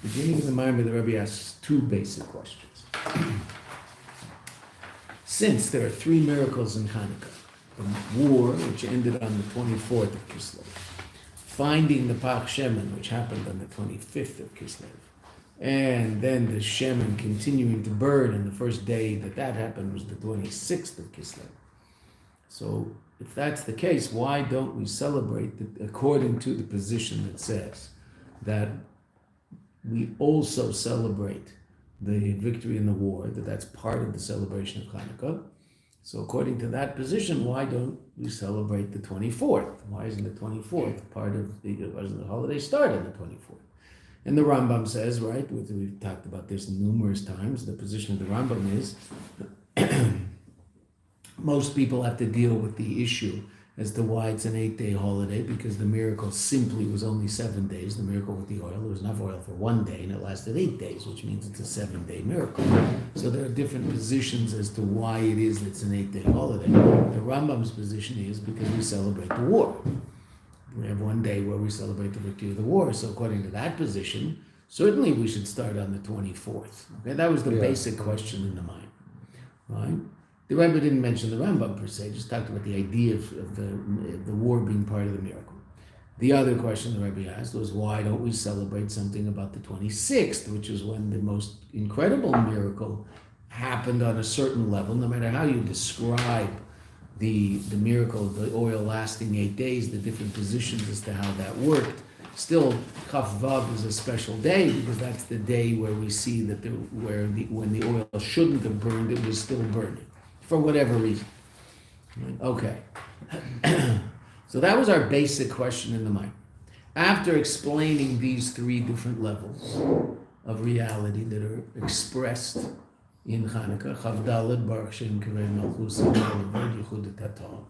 Beginning of the Maimon, the Rebbe asks two basic questions. Since there are three miracles in Hanukkah, the war, which ended on the 24th of Kislev, finding the Pach Shemen, which happened on the 25th of Kislev, and then the Shemen continuing to burn, and the first day that happened was the 26th of Kislev. So, if that's the case, why don't we celebrate according to the position that says that we also celebrate the victory in the war, that's part of the celebration of Hanukkah? So according to that position, why don't we celebrate the 24th? Why isn't the 24th part of why doesn't the holiday start on the 24th? And the Rambam says, right, we've talked about this numerous times, the position of the Rambam is most people have to deal with the issue as to why it's an 8-day holiday, because the miracle simply was only 7 days. The miracle with the oil, there was enough oil for 1 day, and it lasted 8 days, which means it's a 7-day miracle. So there are different positions as to why it is that it's an 8-day holiday. The Rambam's position is because we celebrate the war. We have 1 day where we celebrate the victory of the war. So according to that position, certainly we should start on the 24th. Okay, that was the basic question in the mind, right? The Rebbe didn't mention the Rambam per se, just talked about the idea of the war being part of the miracle. The other question the Rebbe asked was, why don't we celebrate something about the 26th, which is when the most incredible miracle happened on a certain level, no matter how you describe the miracle of the oil lasting 8 days, the different positions as to how that worked. Still, Chaf Vav is a special day because that's the day where we see that when the oil shouldn't have burned, it was still burning. For whatever reason. Okay. So that was our basic question in the mind. After explaining these three different levels of reality that are expressed in Hanukkah, Chav Daled, Baruch Shem Kivei Malchus, Yichud Tatah,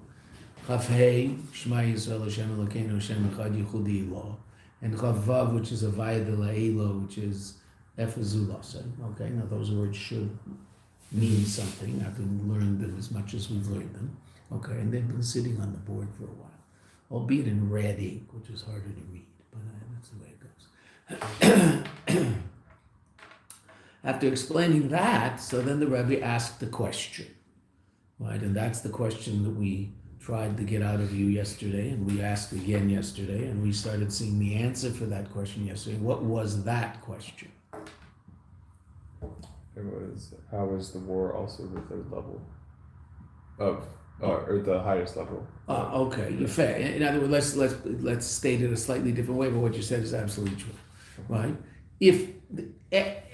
Chav Hei, Shema Yisrael Hashem Elokeinu Hashem Echad Yichudi Ilah, and Chav Vav, which is a Veata La'elo, which is Efazulasa. Okay, now those words should mean something, having learned them as much as we've learned them. Okay, and they've been sitting on the board for a while, albeit in red ink, which is harder to read, but that's the way it goes. After explaining that, so then the Rebbe asked the question, right? And that's the question that we tried to get out of you yesterday, and we asked again yesterday, and we started seeing the answer for that question yesterday. What was that question? It was, how is the war also the third level of, or the highest level? Okay, you're fair. In other words, let's state it a slightly different way, but what you said is absolutely true, right? If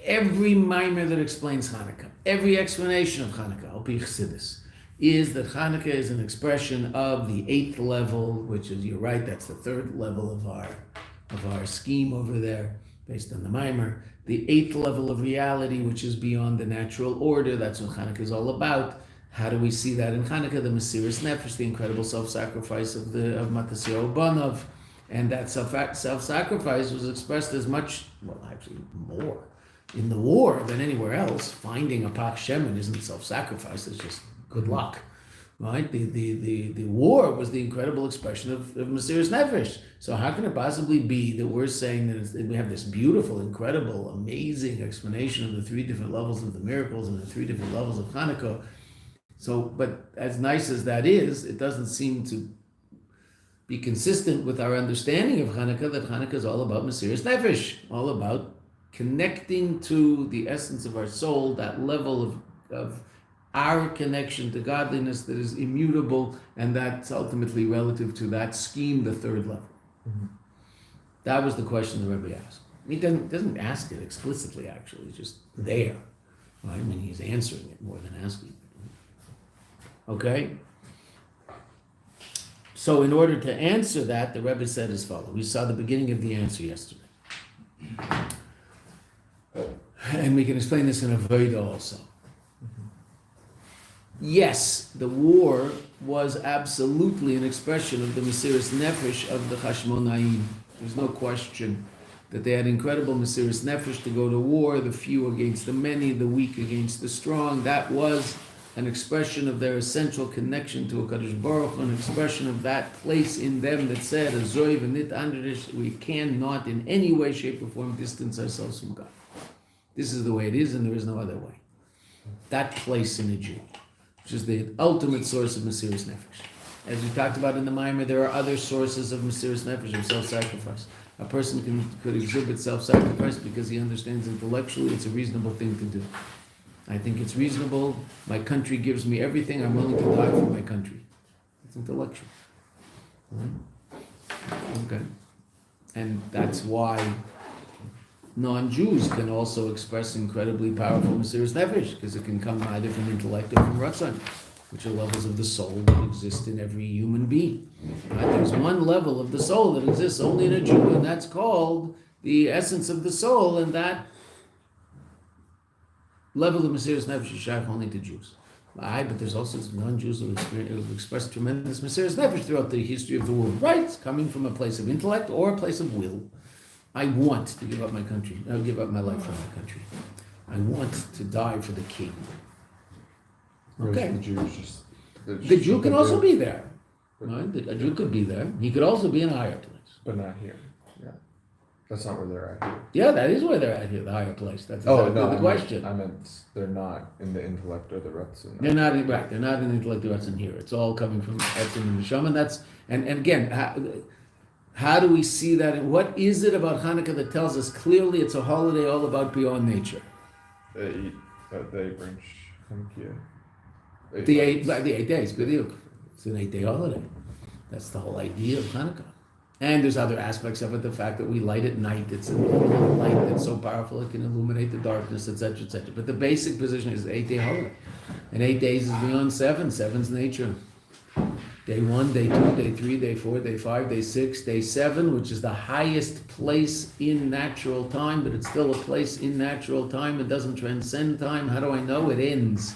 every mimer that explains Hanukkah, every explanation of Hanukkah, R B Chassidus, is that Hanukkah is an expression of the 8th level, which is, you're right, that's the 3rd level of our scheme over there, based on the mimer. The 8th level of reality, which is beyond the natural order, that's what Hanukkah is all about. How do we see that in Hanukkah? The Mesiras Nefesh, the incredible self-sacrifice of Matasyahu Banov, and that self-sacrifice was expressed as much, well, actually more, in the war than anywhere else. Finding a Pach Shemen isn't self-sacrifice; it's just good luck, right? The war was the incredible expression of Mesiras Nefesh. So how can it possibly be that we're saying that we have this beautiful, incredible, amazing explanation of the three different levels of the miracles and the three different levels of Hanukkah? So, but as nice as that is, it doesn't seem to be consistent with our understanding of Hanukkah, that Hanukkah is all about Mesiras Nefesh, all about connecting to the essence of our soul, that level of our connection to godliness that is immutable, and that's ultimately relative to that scheme, the 3rd level. Mm-hmm. That was the question the Rebbe asked. He doesn't ask it explicitly, actually, it's just there. Right? I mean, he's answering it more than asking it. Okay? So in order to answer that, the Rebbe said as follows. We saw the beginning of the answer yesterday. And we can explain this in a Veata also. Yes, the war was absolutely an expression of the Mesiras Nefesh of the Chashmonaim. There's no question that they had incredible Mesiras Nefesh to go to war, the few against the many, the weak against the strong. That was an expression of their essential connection to a Kadosh Baruch Hu, an expression of that place in them that said, "Azoi v'nit andrish," we cannot in any way, shape, or form distance ourselves from God. This is the way it is, and there is no other way. That place in a Jew, which is the ultimate source of Mesiras Nefesh. As we talked about in the Maimer, there are other sources of Mesiras Nefesh, of self-sacrifice. A person could exhibit self-sacrifice because he understands intellectually it's a reasonable thing to do. I think it's reasonable. My country gives me everything. I'm willing to die for my country. It's intellectual. Right? Okay. And that's why non-Jews can also express incredibly powerful Mesiras Nefesh, because it can come either from intellect or from Ratzon, which are levels of the soul that exist in every human being. Right? There's one level of the soul that exists only in a Jew, and that's called the essence of the soul, and that level of Mesiras Nefesh is shaykh only to Jews. But there's also non-Jews who have expressed tremendous Mesiras Nefesh throughout the history of the world. Right? Coming from a place of intellect or a place of will. I want to give up my country. I'll give up my life for my country. I want to die for the king. Okay. The Jew can also be there. Right? A Jew could be there. He could also be in a higher place. But not here. Yeah. That's not where they're at here. Yeah, that is where they're at here, the higher place. That's exactly the question. I meant they're not in the intellect or the Ratzon. They're not in, right. They're not in the intellect or Ratzon here. It's all coming from Etzim and Neshama. And again, how do we see that? And what is it about Hanukkah that tells us clearly it's a holiday all about beyond nature? They eat, but they bring Hanukkah. The 8 days, good. It's an 8-day holiday. That's the whole idea of Hanukkah. And there's other aspects of it, the fact that we light at night, it's a little light that's so powerful it can illuminate the darkness, etc., etc. But the basic position is an 8-day holiday. And 8 days is beyond 7. 7's nature. Day 1, day 2, day 3, day 4, day 5, day 6, day 7, which is the highest place in natural time, but it's still a place in natural time. It doesn't transcend time. How do I know? It ends.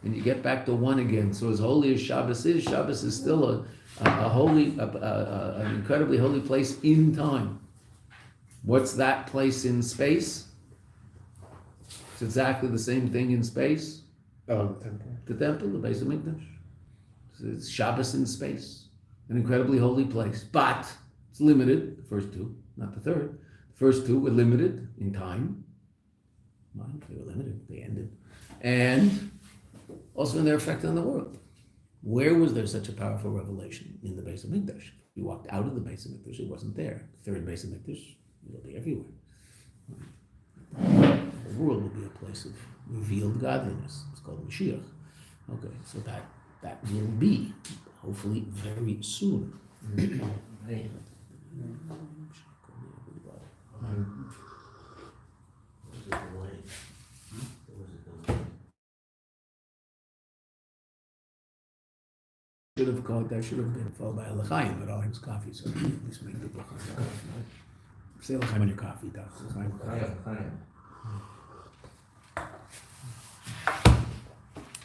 And you get back to 1 again. So as holy as Shabbos is still an incredibly holy place in time. What's that place in space? It's exactly the same thing in space. Oh, the temple. The temple, the Beis Hamikdash. It's Shabbos in space. An incredibly holy place. But it's limited, the first 2, not the third. The first 2 were limited in time. Well, they were limited, they ended. And also in their effect on the world. Where was there such a powerful revelation? In the Beis Hamikdash. You walked out of the Beis Hamikdash, it wasn't there. The third Beis Hamikdash, it'll be everywhere. The world will be a place of revealed godliness. It's called Mashiach. Okay, so that will be, hopefully, very soon. That should have been followed by a l'chaim, but all his coffee, so at least make the book on your coffee. Say l'chaim on your coffee, Doc.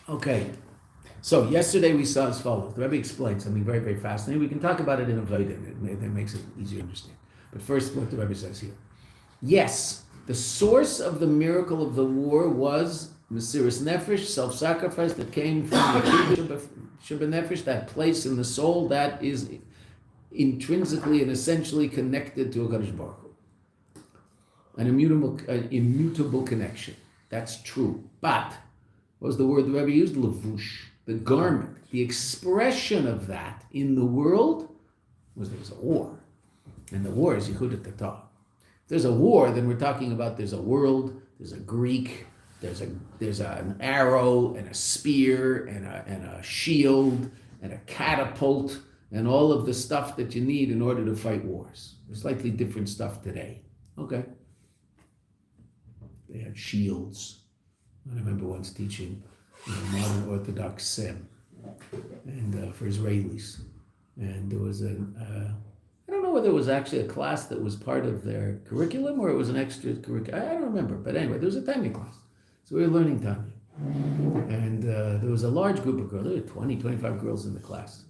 Okay, so yesterday we saw as follows. The Rebbe explained something very, very fascinating. We can talk about it in a Veata, that makes it easier to understand. But first, what the Rebbe says here. Yes, the source of the miracle of the war was Mesiras Nefesh, self-sacrifice that came from the Shabbat Nefesh, that place in the soul that is intrinsically and essentially connected to a Kadosh Baruch Hu. An immutable connection. That's true. But what was the word the Rebbe used? Levush, the garment. The expression of that in the world was there was a war. And the war is Yichud Tatah. If there's a war, then we're talking about there's a world, there's a Greek, there's an arrow and a spear and a shield and a catapult and all of the stuff that you need in order to fight wars. There's slightly different stuff today. Okay. They had shields. I remember once teaching modern Orthodox Sem and for Israelis. And there was I don't know whether it was actually a class that was part of their curriculum or it was an extra curriculum. I don't remember. But anyway, there was a Tanya class. So we were learning Tanya. And there was a large group of girls. There were 20, 25 girls in the class.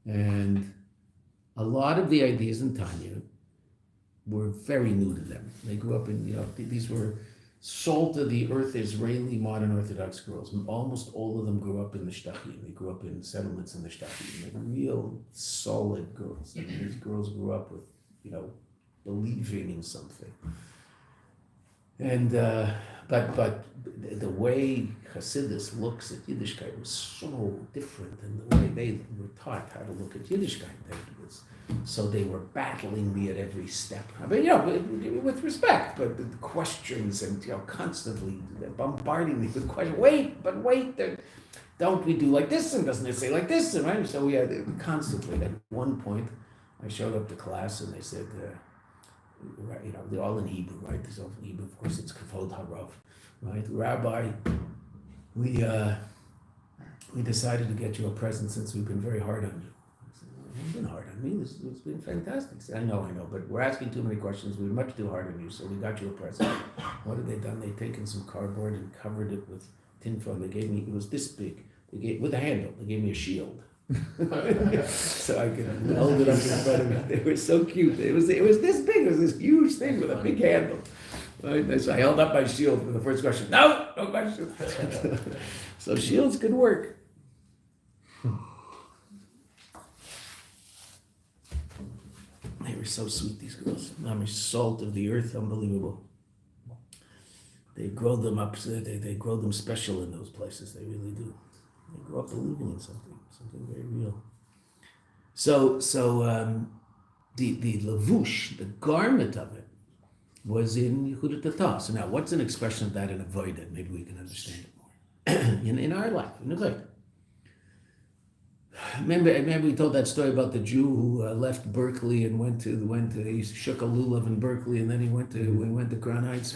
And a lot of the ideas in Tanya were very new to them. They grew up in, these were salt of the earth Israeli modern Orthodox girls. Almost all of them grew up in the Shtachim. They grew up in settlements in the Shtachim. They're real solid girls. I mean, these girls grew up with, believing in something. And but the way Chassidus looks at Yiddishkeit was so different than the way they were taught how to look at Yiddishkeit. So they were battling me at every step. I mean, with respect, but the questions and constantly bombarding me with questions. Wait, don't we do like this? And doesn't it say like this? And right. So we had constantly. At one point, I showed up to class and they said. They're all in Hebrew, right? There's all in Hebrew. Of course, it's Kavod Harav, right? Rabbi, we decided to get you a present since we've been very hard on you. I said, well, it hasn't been hard on me. It's been fantastic. I said, I know, but we're asking too many questions. We're much too hard on you, so we got you a present. What had they done? They'd taken some cardboard and covered it with tinfoil. They gave me, it was this big, with a handle. They gave me a shield. So I could hold it up in front of me. They were so cute. It was this big. It was this huge thing with a big handle. Right? So I held up my shield for the first question. No question. So shields could work. They were so sweet, these girls. Salt of the earth, unbelievable. They grow them up. They grow them special in those places. They really do. They grow up believing in something very real. So the lavush, the garment of it, was in Yehuda Tata. So now, what's an expression of that in Veata? Maybe we can understand it more in our life, in Veata. Remember we told that story about the Jew who left Berkeley and he shook a lulav in Berkeley, and then he went to Crown Heights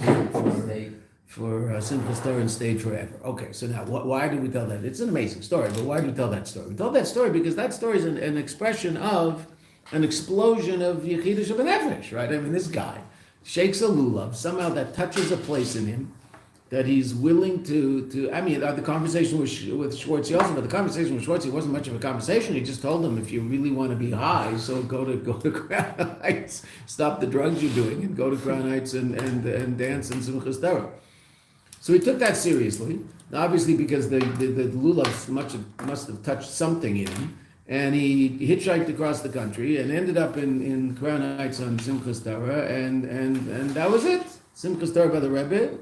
for Simchas Torah and stayed forever. Okay, so now why do we tell that? It's an amazing story, but why do we tell that story? We tell that story because that story is an expression of an explosion of Yechidah Shabbat, right? I mean, this guy shakes a lulav, somehow that touches a place in him that he's willing to I mean, the conversation with Schwartzy also, but the conversation with Schwartzy wasn't much of a conversation. He just told him, if you really want to be high, so go to Crown Heights, stop the drugs you're doing, and go to Crown Heights and dance in Simchas Torah. So he took that seriously, obviously because the lulav must have touched something in him, and he hitchhiked across the country and ended up in Crown Heights on Simchas Torah, and that was it. Simchas Torah by the Rebbe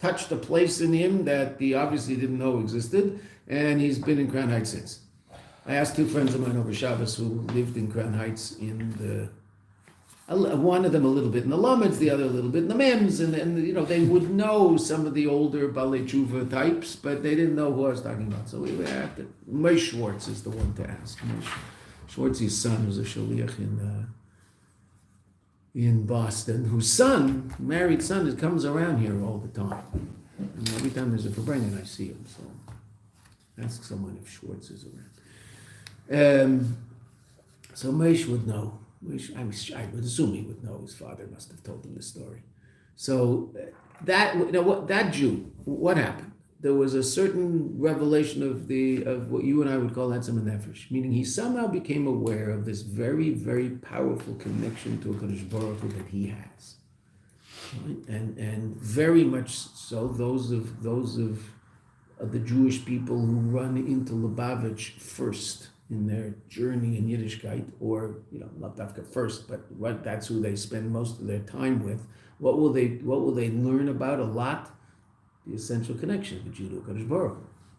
touched a place in him that he obviously didn't know existed, and he's been in Crown Heights since. I asked two friends of mine over Shabbos who lived in Crown Heights one of them a little bit in the Lammeds, the other a little bit in the Mems, and they would know some of the older Balei Tshuva types, but they didn't know who I was talking about. So we had to. Moshe Schwartz is the one to ask. Schwartz's son was a shaliach in Boston, whose married son, comes around here all the time. And every time there's a Farbrengen, I see him. So ask someone if Schwartz is around. So Moshe would know. I would assume he would know. His father must have told him this story. So that Jew, what happened? There was a certain revelation of what you and I would call Etzem Nefesh, meaning he somehow became aware of this very, very powerful connection to a Kadosh Baruch Hu that he has, right? And very much so those of the Jewish people who run into Lubavitch first in their journey in Yiddishkeit, or not Dafka first, but that's who they spend most of their time with. What will they learn about a lot? The essential connection of the Jew to Kadosh Baruch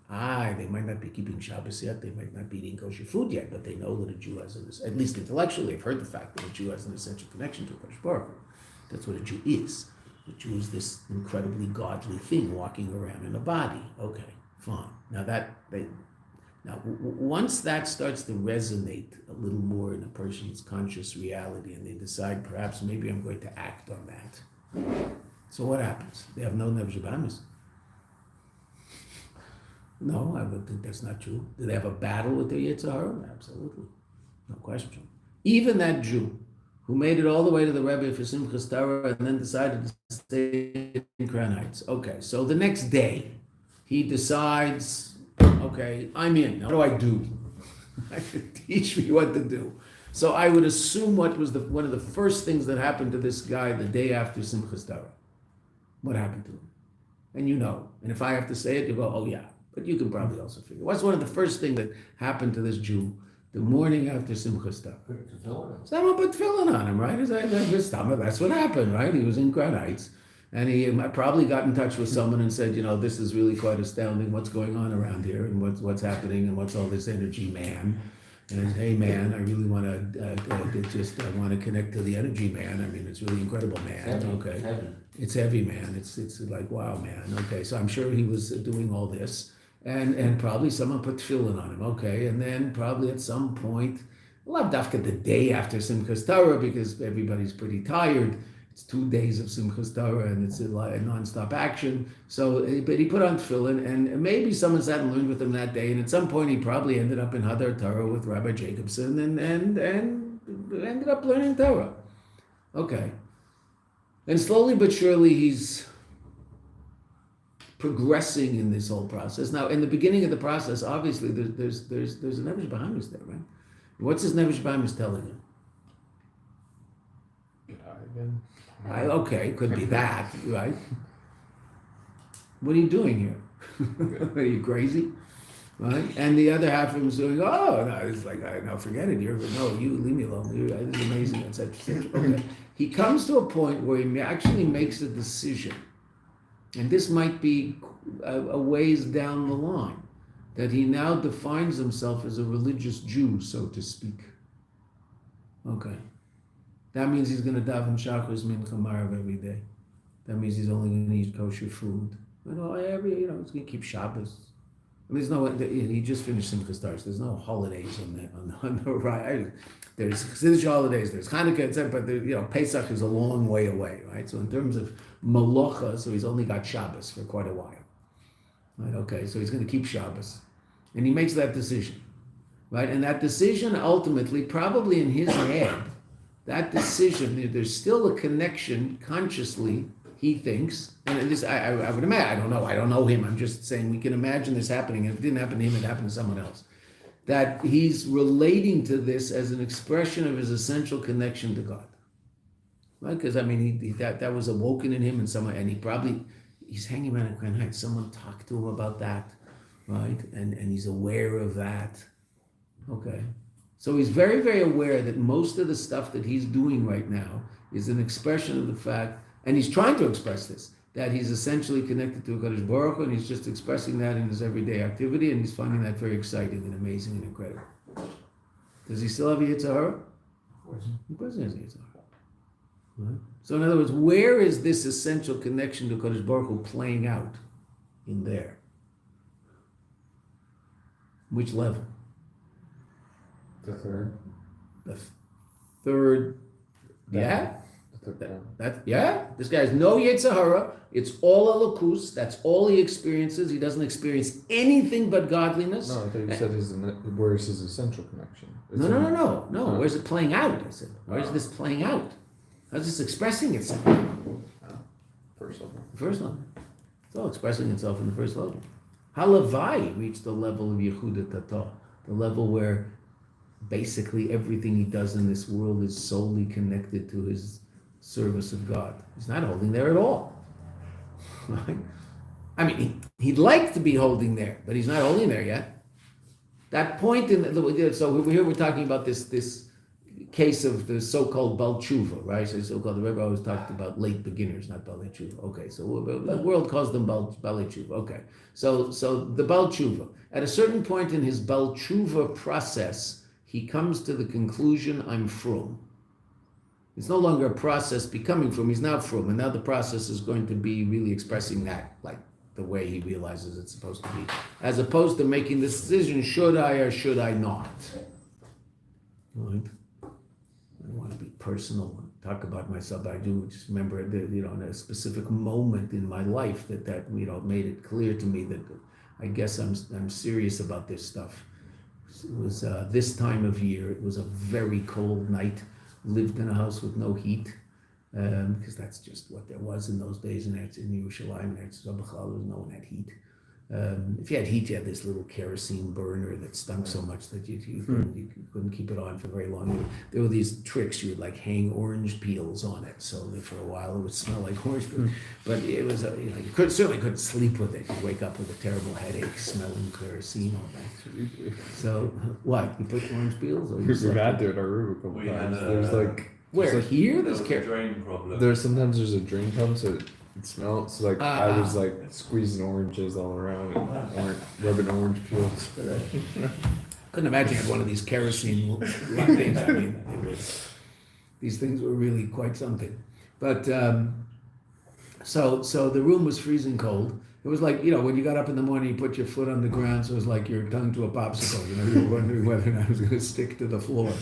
Hu. They might not be keeping Shabbos yet, they might not be eating kosher food yet, but they know that a Jew has, at least intellectually, they've heard the fact that a Jew has an essential connection to Kadosh Baruch Hu. That's what a Jew is. A Jew is this incredibly godly thing walking around in a body. Okay, fine. Now, once that starts to resonate a little more in a person's conscious reality, and they decide, perhaps, maybe I'm going to act on that. So what happens? They have no Nefesh Bahamis. No, I would think that's not true. Do they have a battle with their Yetzer Hara? Absolutely. No question. Even that Jew who made it all the way to the Rebbe for Simchas Torah and then decided to stay in Crown Heights. Okay, so the next day, he decides, okay, I'm in. What do I do? Teach me what to do. So I would assume what was one of the first things that happened to this guy the day after Simchas Torah. what happened to him. And you know. And if I have to say it, you go, oh yeah. But you can probably also figure. What's one of the first things that happened to this Jew the morning after Simchas Torah? Someone put tefillin on him, right? That's what happened, right? He was in Crown Heights. And he probably got in touch with someone and said, this is really quite astounding. What's going on around here, and what's happening, and what's all this energy, man? And hey, man, I really want to want to connect to the energy, man. I mean, it's really incredible, man. It's heavy, man. It's like, wow, man. Okay, so I'm sure he was doing all this, and probably someone put tefillin on him. Okay, and then probably at some point, lav dafka the day after Simchas Torah, because everybody's pretty tired. It's 2 days of Simchas Torah, and it's a non-stop action. So, but he put on tefillin, and maybe someone sat and learned with him that day, and at some point he probably ended up in Hadar Torah with Rabbi Jacobson, and ended up learning Torah. Okay. And slowly but surely he's progressing in this whole process. Now, in the beginning of the process, obviously there's a Nefesh Bahamis there, right? What's his Nefesh Bahamis telling him? Again. Okay, could be that, right? What are you doing here? Are you crazy? Right? And the other half of him is doing, oh, no, it's like, no, forget it. You leave me alone. This is amazing, etc. Okay. He comes to a point where he actually makes a decision, and this might be a ways down the line, that he now defines himself as a religious Jew, so to speak. Okay. That means he's going to daven Shachris Mincha Marav every day. That means he's only going to eat kosher food. He's going to keep Shabbos. I mean, there's no. He just finished Simchas Torah. There's no holidays on the right. There's Chassidus holidays. There's Hanukkah, etc. But Pesach is a long way away, right? So in terms of Malocha, so he's only got Shabbos for quite a while, right? Okay, so he's going to keep Shabbos, and he makes that decision, right? And that decision ultimately, probably in his head. That decision, there's still a connection consciously, he thinks, and this, I would imagine, I don't know him, I'm just saying we can imagine this happening. If it didn't happen to him, it happened to someone else. That he's relating to this as an expression of his essential connection to God. Right? Because, that was awoken in him, and he's hanging around at Grand Heights. Someone talked to him about that, right? And he's aware of that. Okay. So he's very, very aware that most of the stuff that he's doing right now is an expression of the fact, and he's trying to express this, that he's essentially connected to HaKadosh Baruch Hu, and he's just expressing that in his everyday activity, and he's finding that very exciting and amazing and incredible. Does he still have a Yetzer Hara? Of course he has a Yetzer Hara. Right? So in other words, where is this essential connection to HaKadosh Baruch Hu playing out in there? Which level? The third. The third. Yeah? This guy has no Yetzer Hara. It's all Elokus. That's all he experiences. He doesn't experience anything but godliness. No, I thought you said where's his essential connection? No. Where's it playing out? I said, where's this playing out? How's this expressing itself? First level. First level. It's all expressing itself in the first level. Halavai reached the level of Yehuda Tata, the level where basically everything he does in this world is solely connected to his service of God. He's not holding there at all. Right? He'd like to be holding there, but he's not holding there yet. That point so here we're talking about this case of the so-called Bal Tshuva, right? So so-called, the Rebbe always talked about late beginners, not Balei Tshuva. Okay, so the world calls them Balei Tshuva. Okay, so the Bal Tshuva, at a certain point in his Bal Tshuva process, he comes to the conclusion, I'm frum. It's no longer a process becoming frum, he's now frum, and now the process is going to be really expressing that, like the way he realizes it's supposed to be, as opposed to making this decision, should I or should I not? Right? I don't want to be personal and talk about myself, but I do just remember in a specific moment in my life that made it clear to me that I guess I'm serious about this stuff. It was this time of year. It was a very cold night. Lived in a house with no heat, because that's just what there was in those days. And in Yerushalayim, there was no one had heat. If you had heat, you had this little kerosene burner that stunk so much that you couldn't keep it on for very long. There were these tricks. You would like hang orange peels on it, so that for a while it would smell like orange peel. But it was, you certainly couldn't sleep with it. You'd wake up with a terrible headache, smelling kerosene all night. So what? You put orange peels? Or We've had to in our room a couple times. There's here? There's a drain problem. there's a drain pump, so it smells like I was like squeezing oranges all around and rubbing orange peels. Couldn't imagine one of these kerosene things. I mean, these things were really quite something. But so the room was freezing cold. It was like, when you got up in the morning, you put your foot on the ground, so it was like your tongue to a popsicle. You were wondering whether or not it was going to stick to the floor.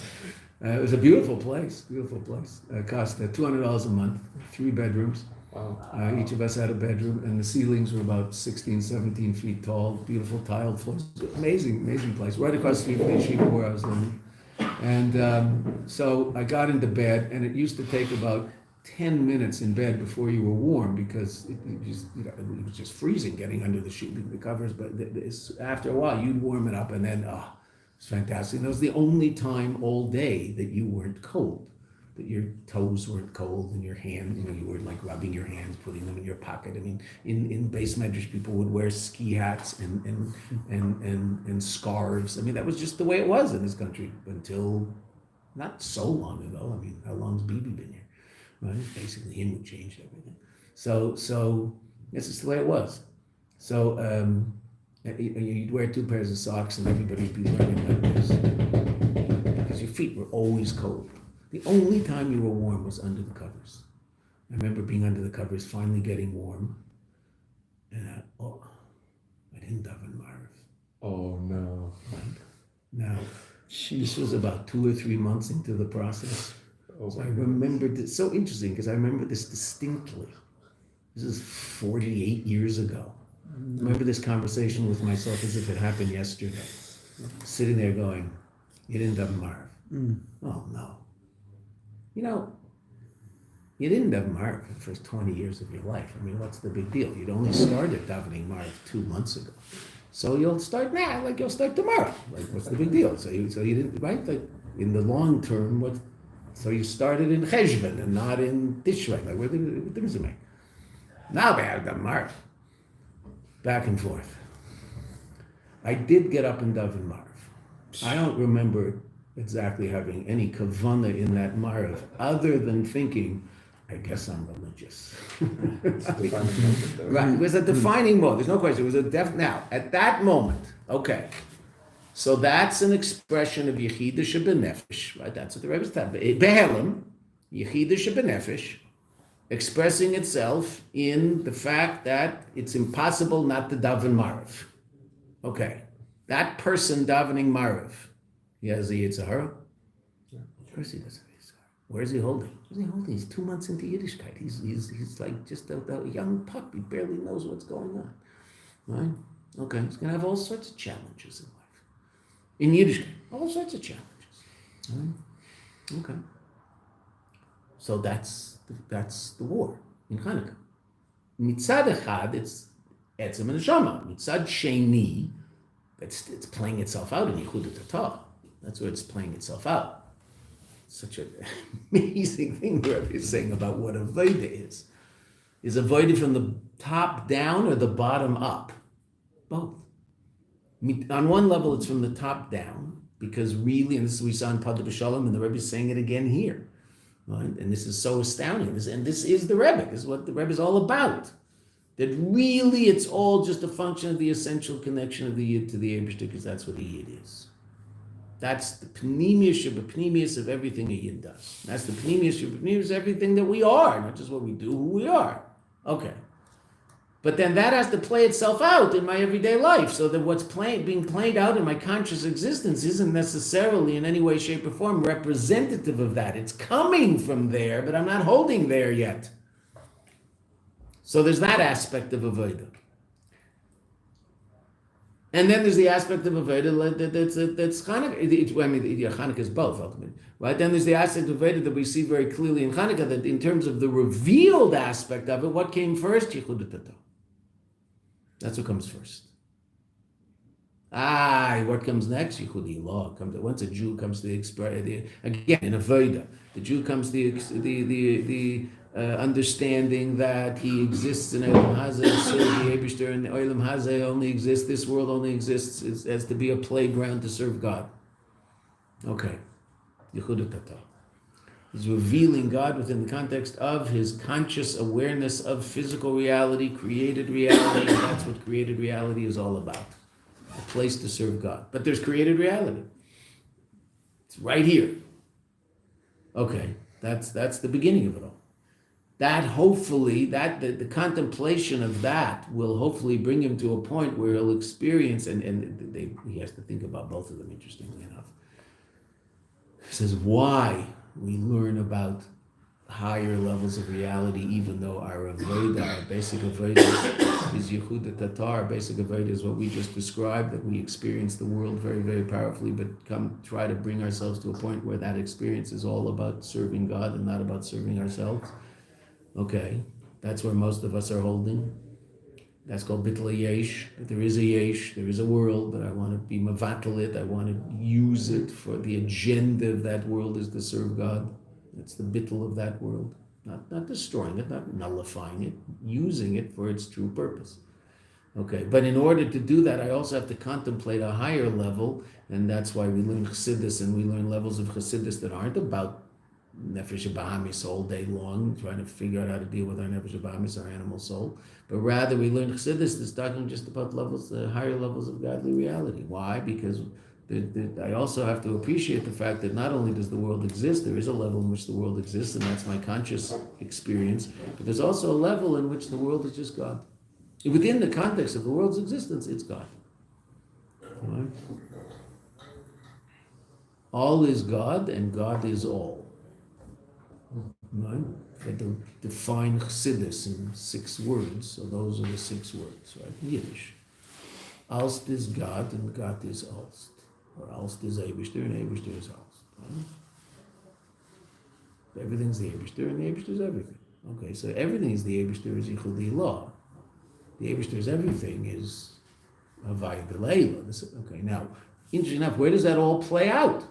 It was a beautiful place. It cost $200 a month, 3 bedrooms. Wow. Each of us had a bedroom, and the ceilings were about 16, 17 feet tall, beautiful tiled floors. Amazing place. Right across the street from the Yeshiva where I was living. And so I got into bed, and it used to take about 10 minutes in bed before you were warm because it was just freezing getting under the covers. But after a while, you'd warm it up, and then, it's fantastic. And that was the only time all day that you weren't cold. That your toes weren't cold and your hands, you were like rubbing your hands, putting them in your pocket. I mean, in base medrash, people would wear ski hats and scarves. I mean, that was just the way it was in this country until not so long ago. I mean, how long's Bibi been here? Right? Basically, him who changed everything. So this is the way it was. So you'd wear 2 pairs of socks, and everybody'd be wearing like this because your feet were always cold. The only time you were warm was under the covers. I remember being under the covers, finally getting warm, and I didn't daven Marv. Oh no! Right? Now, this was about 2 or 3 months into the process. So I remembered it. So interesting because I remember this distinctly. This is 48 years ago. I remember this conversation with myself as if it happened yesterday. Sitting there going, "You didn't daven Marv." Oh no. You didn't daven Marv for the first 20 years of your life. I mean, what's the big deal? You'd only started davening Marv 2 months ago. So you'll start now, like you'll start tomorrow. Like, what's the big deal? So you didn't, right? Like, in the long term, so you started in Cheshvan and not in Tishrei. Like, what difference does it make? Now they have daven Marv. Back and forth. I did get up and daven Marv. I don't remember exactly having any kavanah in that Marv, other than thinking, I guess I'm religious. Right, it was a defining moment. There's no question. It was now, at that moment, okay. So that's an expression of Yechida Shebenefesh, right? That's what the Rebbe said. Behelim, Yechida Shebenefesh, expressing itself in the fact that it's impossible not to daven Marv. Okay, that person davening Marv, he has a Yetzer Hara? Of course he doesn't have a Yetzer Hara. Where is he holding? He's 2 months into Yiddishkeit. He's like just a young pup. He barely knows what's going on. Right? Okay, he's going to have all sorts of challenges in life. In Yiddishkeit, all sorts of challenges. Right? Okay. So that's the war in Hanukkah. Mitzad Echad, it's Etzem and Neshama. Mitzad Sheni, it's playing itself out in Yehuda Tatah. That's where it's playing itself out. Such an amazing thing the Rebbe is saying about what Veata is. Is Veata from the top down or the bottom up? Both. On one level, it's from the top down, because really, and this is what we saw in Pada B'Shalom, and the Rebbe is saying it again here. Right? And this is so astounding. This is the Rebbe. This is what the Rebbe is all about. That really it's all just a function of the essential connection of the Yid to the Eibishter, because that's what the Yid is. That's the pneumius of everything a Yid does. That's the pneumius of everything that we are, not just what we do, who we are. Okay. But then that has to play itself out in my everyday life, so that what's being played out in my conscious existence isn't necessarily in any way, shape, or form representative of that. It's coming from there, but I'm not holding there yet. So there's that aspect of Avodah. And then there's the aspect of Avodah that's Chanukah. Chanukah is both, ultimately. Right? Then there's the aspect of Avodah that we see very clearly in Chanukah, that in terms of the revealed aspect of it, what came first? Yehuda Tatah. That's what comes first. What comes next? Yichudi law. Once a Jew comes to the expression, again, in a Veata, the Jew comes to the understanding that he exists in Olam Hazeh, serve the Eibishter, and Olam Hazeh only exists, this world only exists as to be a playground to serve God. Okay. Yichud Tata. He's revealing God within the context of his conscious awareness of physical reality, created reality, and that's what created reality is all about. A place to serve God. But there's created reality. It's right here. Okay, that's the beginning of it all. That hopefully, the contemplation of that will hopefully bring him to a point where he'll experience, he has to think about both of them, interestingly enough. He says, why we learn about higher levels of reality, even though our avodah, our basic avodah is Yehuda Tatar. Our basic avodah is what we just described, that we experience the world very, very powerfully, but try to bring ourselves to a point where that experience is all about serving God and not about serving ourselves. Okay, that's where most of us are holding. That's called bittul yesh. There is a yesh, there is a world, but I want to be mavatal it. I want to use it for the agenda of that world is to serve God. That's the bittul of that world. Not destroying it, not nullifying it, using it for its true purpose. Okay, but in order to do that, I also have to contemplate a higher level, and that's why we learn Chassidus, and we learn levels of Chassidus that aren't about Nefesh Bahamis all day long, trying to figure out how to deal with our Nefesh Bahamis, our animal soul, but rather we learn Chassidus that's talking just about higher levels of godly reality. Why? Because I also have to appreciate the fact that not only does the world exist, there is a level in which the world exists, and that's my conscious experience, but there's also a level in which the world is just God. Within the context of the world's existence, it's God. Right? All is God, and God is all. Right? If I define Chassidus in 6 words, so those are the 6 words, right? In Yiddish. Alst is God, and God is Alst. Or Alst is Eibishter, and Eibishter is Alst. Right? Everything's the Eibishter, and the Eibishter is everything. Okay, so everything is the Eibishter is Yichudi law. The Eibishter is everything is Havaya B'Leila. Okay, now, interesting enough, where does that all play out?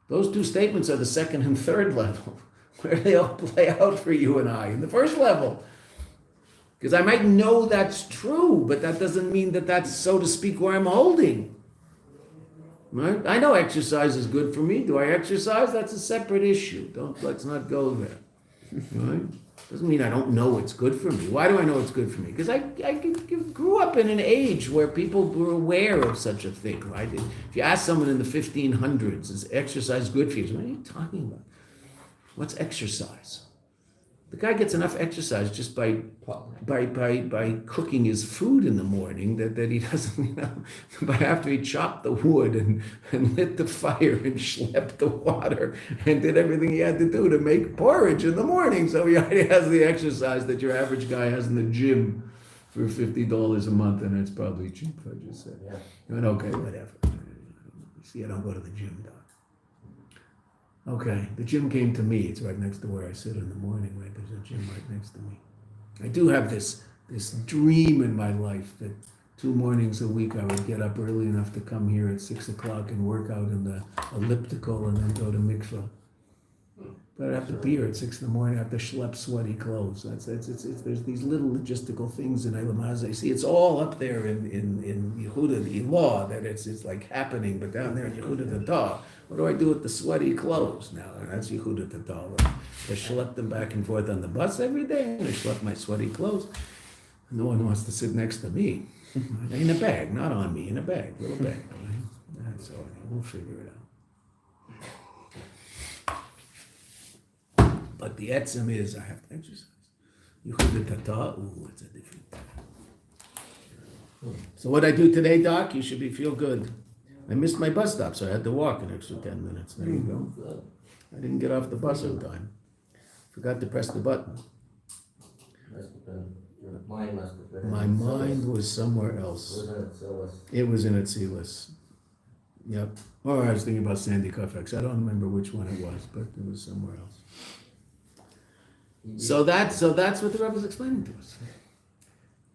Those 2 statements are the 2nd and 3rd level. Where do they all play out for you and I? In the 1st level. Because I might know that's true, but that doesn't mean that that's, so to speak, where I'm holding. Right? I know exercise is good for me. Do I exercise? That's a separate issue. Let's not go there. Right? Doesn't mean I don't know it's good for me. Why do I know it's good for me? Because I grew up in an age where people were aware of such a thing, right? If you ask someone in the 1500s, is exercise good for you? What are you talking about? What's exercise? The guy gets enough exercise just by cooking his food in the morning that he doesn't, but after he chopped the wood and lit the fire and schlepped the water and did everything he had to do to make porridge in the morning. So he already has the exercise that your average guy has in the gym for $50 a month, and it's probably cheap, I just said. Yeah. I went, okay, whatever. See, I don't go to the gym, Doc. Okay, the gym came to me. It's right next to where I sit in the morning, right? There's a gym right next to me. I do have this dream in my life that 2 mornings a week I would get up early enough to come here at 6 o'clock and work out in the elliptical and then go to mikveh. But I have to be here at 6 in the morning. I have to schlep sweaty clothes. There's these little logistical things in Olam Hazeh. See, it's all up there in Yehuda, the law, that it's like happening, but down there in Yehuda the Tatar, what do I do with the sweaty clothes now? That's Yehuda the Tatar. I schlep them back and forth on the bus every day, and I schlep my sweaty clothes. No one wants to sit next to me. In a bag, not on me, in a bag, little bag. Right? That's all. We'll figure it out. But the etzem is I have to exercise. Yehuda Tata, it's a different thing. So what I do today, Doc, you should feel good. I missed my bus stop, so I had to walk an extra 10 minutes. There you go. I didn't get off the bus on time. Forgot to press the button. My mind was somewhere else. It was in Atzilus. Yep. Or I was thinking about Sandy Koufax. I don't remember which one it was, but it was somewhere else. So that's what the Rebbe is explaining to us.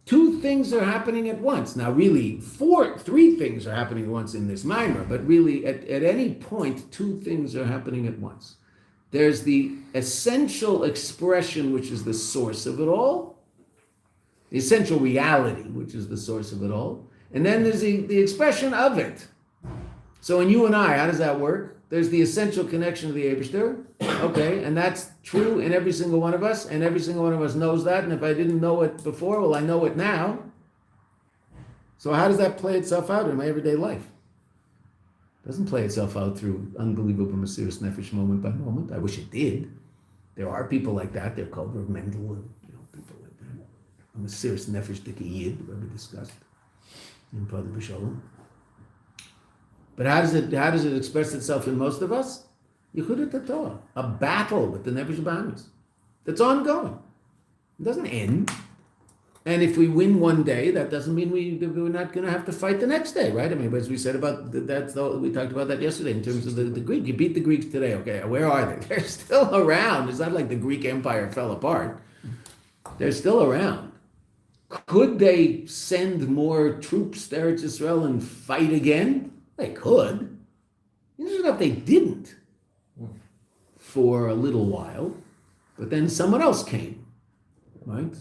two things are happening at once. Now, really, three things are happening at once in this mimer, but really, at any point, two things are happening at once. There's the essential expression, which is the source of it all, the essential reality, which is the source of it all, and then there's the expression of it. So in you and I, how does that work? There's the essential connection to the Eibishter, okay, and that's true in every single one of us, and every single one of us knows that, and if I didn't know it before, well, I know it now. So how does that play itself out in my everyday life? It doesn't play itself out through unbelievable Mesiras Nefesh moment by moment. I wish it did. There are people like that. They're called Rav Mendel and people like that. A Mesiras Nefesh Dike Yid, we discussed in Pada B'Shalom. But how does it express itself in most of us? Yehudat Torah, a battle with the Nefesh Bahamis that's ongoing. It doesn't end. And if we win one day, that doesn't mean we're not going to have to fight the next day, right? I mean, as we said about we talked about that yesterday in terms of the Greek. You beat the Greeks today, okay? Where are they? They're still around. It's not like the Greek Empire fell apart. They're still around. Could they send more troops to Eretz Yisrael and fight again? They could. It's not they didn't for a little while, but then someone else came, right?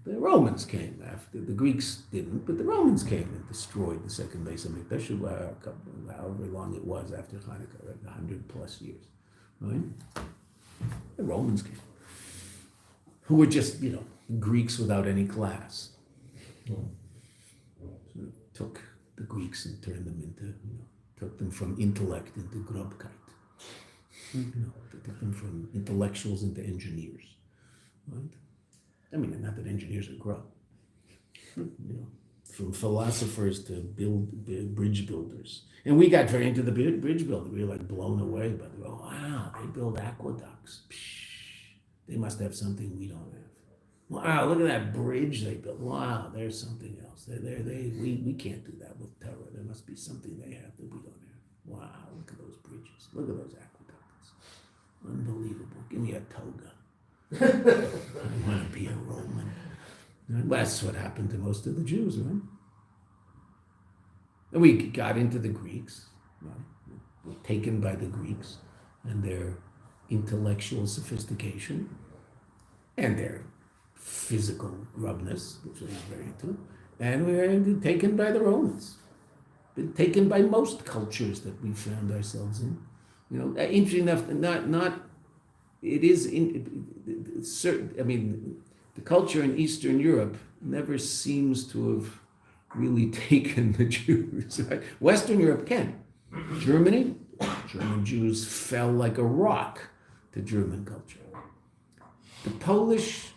The Romans came after. The Greeks didn't, but the Romans came and destroyed the second Beis Hamikdash, however long it was after Hanukkah, right? 100 plus years, right? The Romans came, who were just, Greeks without any class. So took the Greeks and turned them into, took them from intellect into grobkeit. Took them from intellectuals into engineers, right? I mean, not that engineers are grub. From philosophers to bridge builders. And we got very into the bridge building. We were like blown away by wow, they build aqueducts. Psh, they must have something we don't have. Wow, look at that bridge they built. Wow, there's something else. We can't do that with Torah. There must be something they have that we don't have. Wow, look at those bridges. Look at those aqueducts. Unbelievable. Give me a toga. I want to be a Roman. That's what happened to most of the Jews, right? And we got into the Greeks, right? We're taken by the Greeks and their intellectual sophistication and their physical grubness, which we were very into, and we were taken by the Romans. Been taken by most cultures that we found ourselves in. Interesting enough, not. It is certain. I mean, the culture in Eastern Europe never seems to have really taken the Jews. Right? Western Europe can. German Jews fell like a rock to German culture. The Polish.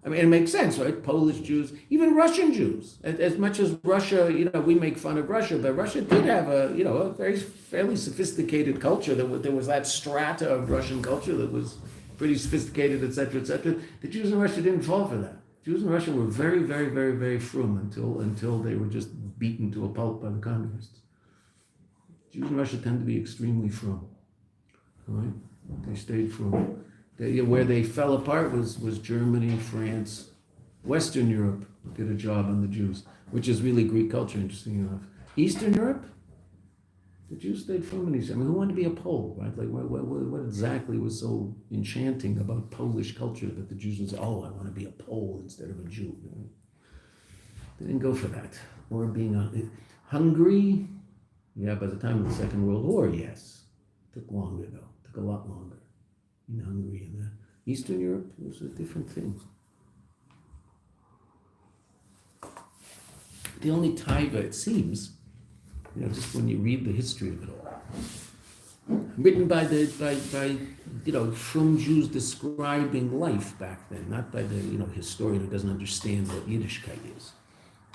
I mean, it makes sense, right? Polish Jews, even Russian Jews. As much as Russia, we make fun of Russia, but Russia did have a very fairly sophisticated culture. There was that strata of Russian culture that was pretty sophisticated, etc., etc. The Jews in Russia didn't fall for that. Jews in Russia were very, very, very, very frum until they were just beaten to a pulp by the communists. Jews in Russia tend to be extremely frum, right? They stayed frum. Where they fell apart was Germany, France. Western Europe did a job on the Jews, which is really Greek culture, interesting enough. Eastern Europe, the Jews stayed from in Eastern. I mean, who wanted to be a Pole, right? Like, what exactly was so enchanting about Polish culture that the Jews would say, I want to be a Pole instead of a Jew? They didn't go for that. Or being Hungary, by the time of the Second World War, yes. Took longer, though. Took a lot longer. In Hungary and Eastern Europe, it was a different thing. The only taiva, it seems, just when you read the history of it all, written by from Jews describing life back then, not by the historian who doesn't understand what Yiddishkeit is.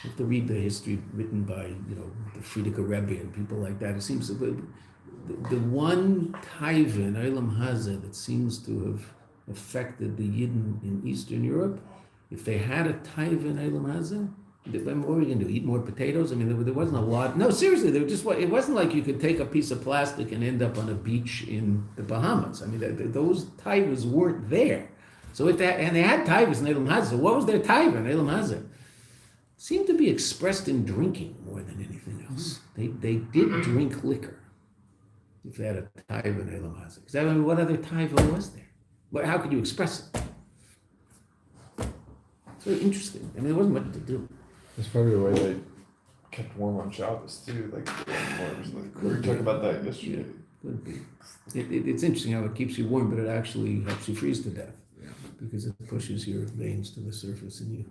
You have to read the history written by the Frierdiker Rebbe and people like that. It seems the one taiva in Olam Hazeh that seems to have affected the Yidden in Eastern Europe, if they had a taiva in Olam Hazeh, what were we going to do? Eat more potatoes? I mean, there wasn't a lot. No, seriously, it wasn't like you could take a piece of plastic and end up on a beach in the Bahamas. I mean, those taivas weren't there. So they had taivas in Olam Hazeh. So what was their taiva in Olam Hazeh? seemed to be expressed in drinking more than anything else. They did drink liquor. If they had a taiva in Elam Hazak. Because I mean, what other taiva was there? How could you express it? It's very interesting. I mean, there wasn't much to do. It's probably the way they kept warm on Shabbos too. Like we were talking about that yesterday. Yeah, could be. It's interesting how it keeps you warm, but it actually helps you freeze to death. Yeah. Because it pushes your veins to the surface and you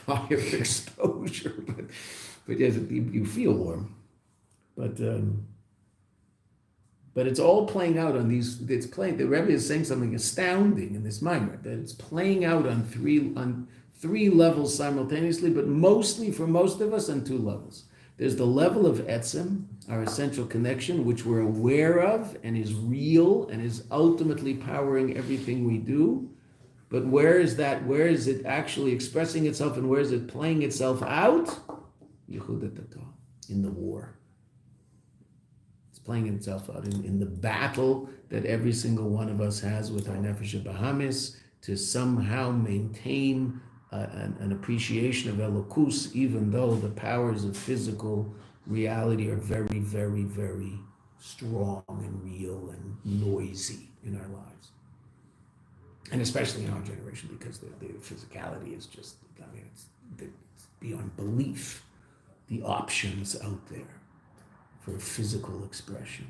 die of exposure. But yes, you feel warm. But it's all playing out on these. It's playing. The Rebbe is saying something astounding in this mimer, that it's playing out on three levels simultaneously, but mostly for most of us on two levels. There's the level of etzem, our essential connection, which we're aware of and is real and is ultimately powering everything we do. But where is that? Where is it actually expressing itself, and where is it playing itself out? In the war. Playing itself out in the battle that every single one of us has with our nefesh Bahamis to somehow maintain an appreciation of Elokus, even though the powers of physical reality are very, very, very strong and real and noisy in our lives. And especially in our generation, because the physicality is just, I mean, it's beyond belief, the options out there for physical expression.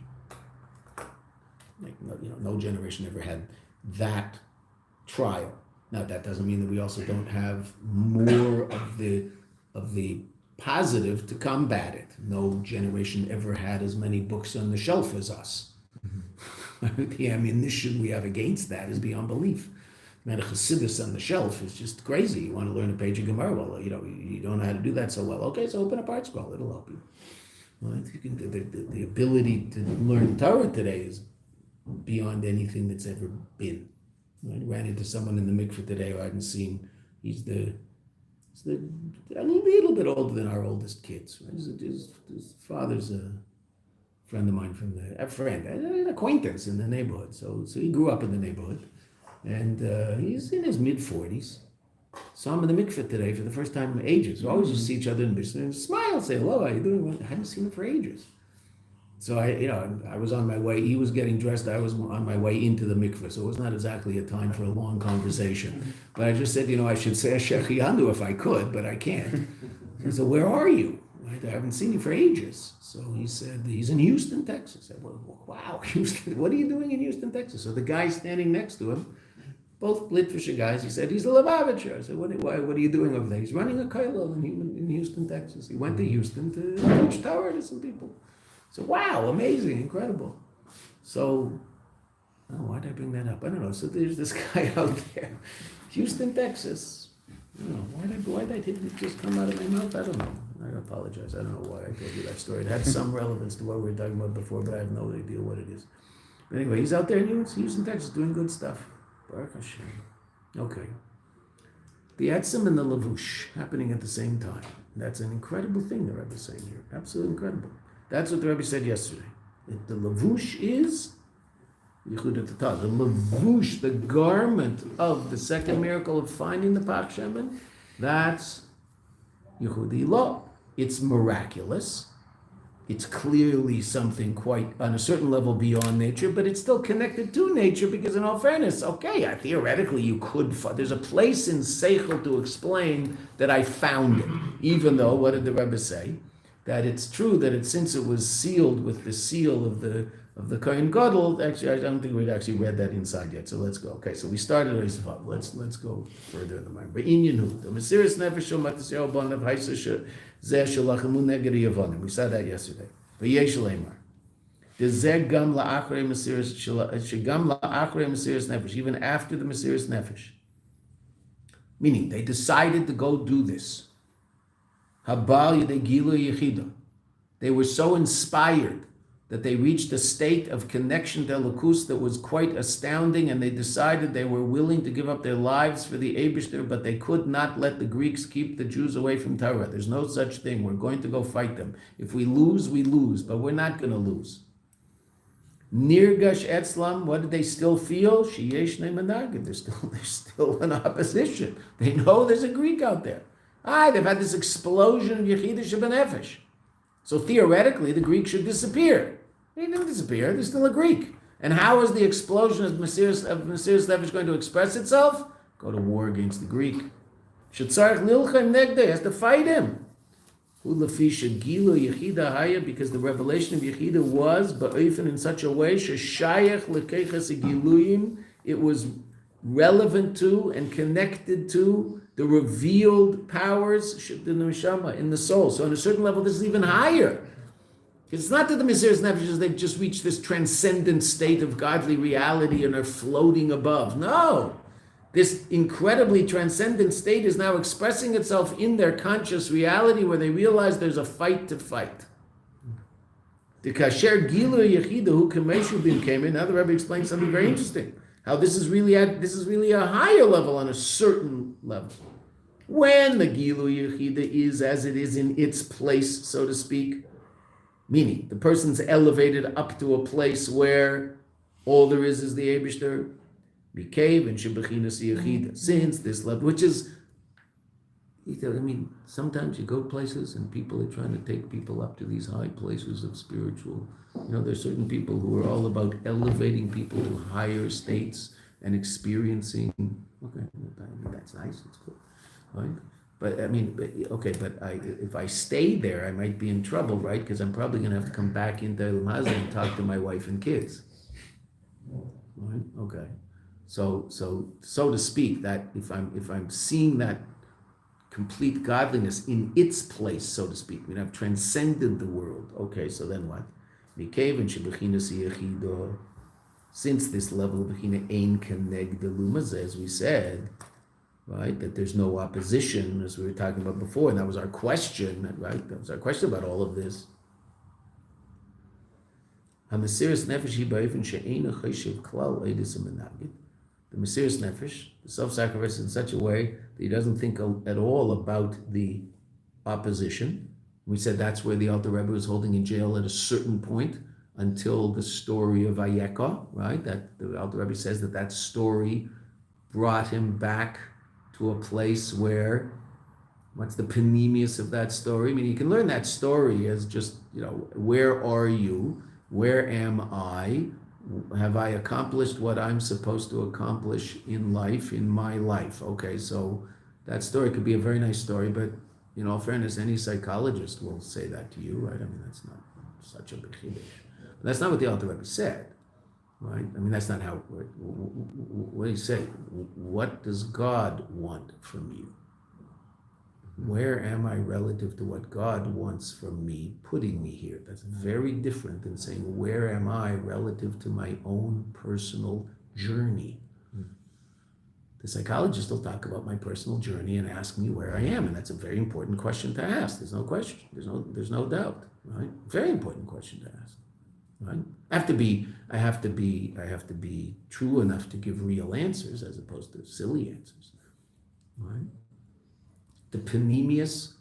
Like, no generation ever had that trial. Now, that doesn't mean that we also don't have more of the positive to combat it. No generation ever had as many books on the shelf as us. Mm-hmm. The ammunition we have against that is beyond belief. Man, a Chassidus on the shelf is just crazy. You want to learn a page of Gemara? Well, you don't know how to do that so well. Okay, so open a part scroll. It'll help you. Well, the ability to learn Torah today is beyond anything that's ever been. I ran into someone in the mikveh today who I hadn't seen. He's a little bit older than our oldest kids. Right? His father's a friend of mine an acquaintance in the neighborhood. So he grew up in the neighborhood, and he's in his mid-40s. Saw him in the mikveh today for the first time in ages. We always just see each other in business and smile, say hello, how you doing? I hadn't seen him for ages. So I was on my way. He was getting dressed. I was on my way into the mikveh, so it was not exactly a time for a long conversation. But I just said, I should say a shechianu if I could, but I can't. He said, where are you? I haven't seen you for ages. So he said, he's in Houston, Texas. I said, well, wow, Houston, what are you doing in Houston, Texas? So the guy standing next to him, both Litvisher guys, he said, he's a Lubavitcher. I said, what are you doing over there? He's running a kollel in Houston, Texas. He went to Houston to teach Torah to some people. So, wow, amazing, incredible. So, why did I bring that up? I don't know. So there's this guy out there, Houston, Texas. I don't know. Why did it just come out of my mouth? I don't know. I apologize. I don't know why I told you that story. It had some relevance to what we were talking about before, but I have no idea what it is. But anyway, he's out there in Houston, Texas, doing good stuff. Baruch Hashem. Okay. The Etzem and the Lavush happening at the same time. That's an incredible thing the Rebbe is saying here. Absolutely incredible. That's what the Rebbe said yesterday. The Lavush is Yichud Atah. The Lavush, the garment of the second miracle of finding the Pach Shemen, that's Yehudi law. It's miraculous. It's clearly something quite, on a certain level, beyond nature, but it's still connected to nature because, in all fairness, theoretically you could, there's a place in Seichel to explain that I found it, even though, what did the Rebbe say? That it's true that since it was sealed with the seal of the Kohen Gadol, actually, I don't think we'd actually read that inside yet, so let's go. Okay, so we started with Yisrael. Let's go further in the mind. The Mesiris Nefesh Shel Matisyahu Banav Haisa Zeh Shelachamu Neged Yavonim. We saw that yesterday. V'yesh Leimar. Dezeh Gam La'achrei Mesiris Shegam La'achrei Mesiris Nefesh. Even after the Mesiris Nefesh, meaning they decided to go do this. Habal Yedei Gilu Yechida. They were so inspired that they reached a state of connection to Elokus that was quite astounding, and they decided they were willing to give up their lives for the Eibishter, but they could not let the Greeks keep the Jews away from Torah. There's no such thing. We're going to go fight them. If we lose, we lose, but we're not going to lose. Nirgash Etzlam, what did they still feel? Sheyesh Ne'managid. They're still in opposition. They know there's a Greek out there. They've had this explosion of Yechidah Shebenefesh. So theoretically, the Greek should disappear. He didn't disappear. There's still a Greek. And how is the explosion of Mesiras Nefesh going to express itself? Go to war against the Greek. Shetzarech Lilchem Negdeh, has to fight him. Because the revelation of Yechidah was ba'ofen in such a way, sheshayach lekeiches giluyim, it was relevant to and connected to the revealed powers in the soul. So on a certain level, this is even higher. It's not that the Mesiras Nefesh, they've just reached this transcendent state of godly reality and are floating above. No. This incredibly transcendent state is now expressing itself in their conscious reality where they realize there's a fight to fight. The kasher gilu yechidah hu kameshu bim came in. Now the Rebbe explains something very interesting. How this is really a higher level on a certain level. When the gilu yechidah is as it is in its place, so to speak, meaning the person's elevated up to a place where all there is the Eibishter. Became and shebechinas yechida. Since this level, which is, sometimes you go places and people are trying to take people up to these high places of spiritual. There's certain people who are all about elevating people to higher states and experiencing. Okay, that's nice. It's cool, right? But if I stay there, I might be in trouble, right? Because I'm probably going to have to come back into El Mazda and talk to my wife and kids. Right? Okay. So to speak, that if I'm seeing that complete godliness in its place, so to speak, I've transcended the world. Okay, so then what? Since this level of bechina ein keneg delumaz, as we said, right, that there's no opposition, as we were talking about before, and that was our question, right? That was our question about all of this. Hamesiras nefesh hi ba'ofen she'eino choshev klal eidus u'menagid. The Mesiras Nefesh, the self-sacrifice in such a way that he doesn't think at all about the opposition. We said that's where the Alter Rebbe was holding in jail at a certain point until the story of Vayeka, right? That the Alter Rebbe says that story brought him back to a place where, what's the panemius of that story? You can learn that story as just, where are you? Where am I? Have I accomplished what I'm supposed to accomplish in life, in my life? Okay, so that story could be a very nice story, but in all fairness, any psychologist will say that to you, right? That's not such a big chiddush. That's not what the Alter Rebbe said, right? That's not how, what do you say? What does God want from you? Where am I relative to what God wants from me, putting me here? That's very different than saying, where am I relative to my own personal journey? The psychologist will talk about my personal journey and ask me where I am, and that's a very important question to ask. There's no question. There's no doubt, right? Very important question to ask, right? I have to be true enough to give real answers as opposed to silly answers, right? The panemius,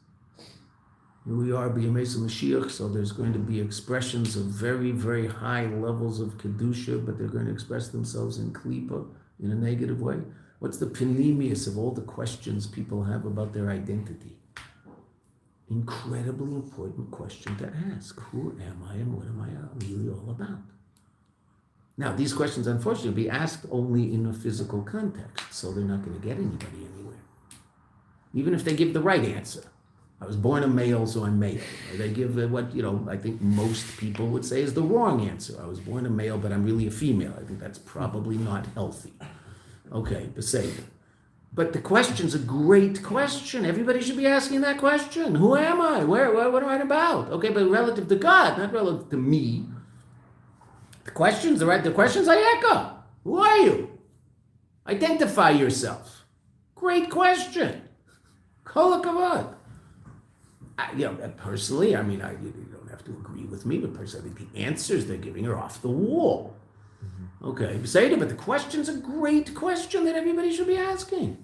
here we are, B'yamei Mashiach, so there's going to be expressions of very, very high levels of Kedusha, but they're going to express themselves in Klipa in a negative way. What's the panemius of all the questions people have about their identity? Incredibly important question to ask. Who am I and what am I really all about? Now, these questions, unfortunately, will be asked only in a physical context, so they're not going to get anybody anywhere. Even if they give the right answer. I was born a male, so I'm male. Or they give what, I think most people would say is the wrong answer. I was born a male, but I'm really a female. I think that's probably not healthy. Okay, Beseder. But the question's a great question. Everybody should be asking that question. Who am I? What am I about? Okay, but relative to God, not relative to me. The question's Ayeka. Who are you? Identify yourself. Great question. Kol hakavod. Personally, you don't have to agree with me, but personally, I think the answers they're giving are off the wall. Mm-hmm. Okay, but the question's a great question that everybody should be asking.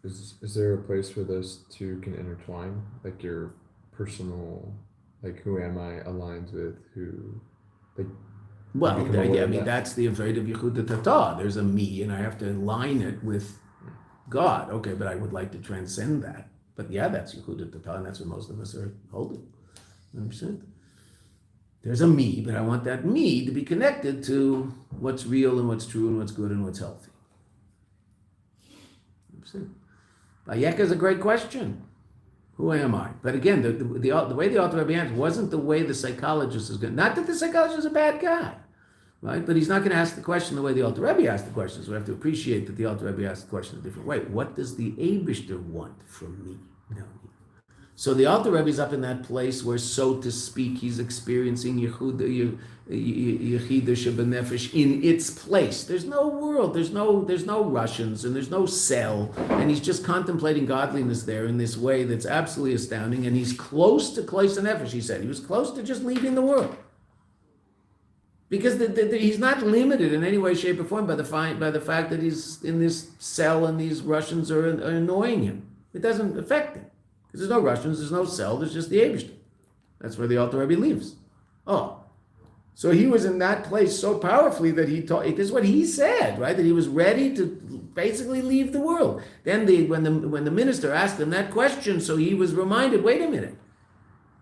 Is there a place where those two can intertwine? Like your personal, who am I aligns with who, that's the avoid of Yehuda Tata. There's a me, and I have to align it with God. Okay, but I would like to transcend that. But yeah, that's Yehuda Tata, and that's what most of us are holding. 100%. There's a me, but I want that me to be connected to what's real and what's true and what's good and what's healthy. 100%. Bayeka is a great question. Who am I? But again, the way the Alter Rebbe answered wasn't the way the psychologist is going. Not that the psychologist is a bad guy, right? But he's not going to ask the question the way the Alter Rebbe asked the question. So we have to appreciate that the Alter Rebbe asked the question a different way. What does the Eibishter want from me down here? So the Alter Rebbe is up in that place where, so to speak, he's experiencing Yehuda Shebenefesh in its place. There's no world, there's no Russians, and there's no cell, and he's just contemplating godliness there in this way that's absolutely astounding. And he's close to Klois Nefesh. He said he was close to just leaving the world, because he's not limited in any way, shape, or form by the fact that he's in this cell and these Russians are annoying him. It doesn't affect him. Because there's no Russians, there's no cell, there's just the Eibishter. That's where the Alter Rebbe lives. Oh. So he was in that place so powerfully that he taught, this is what he said, right? That he was ready to basically leave the world. Then when the minister asked him that question, so he was reminded, wait a minute,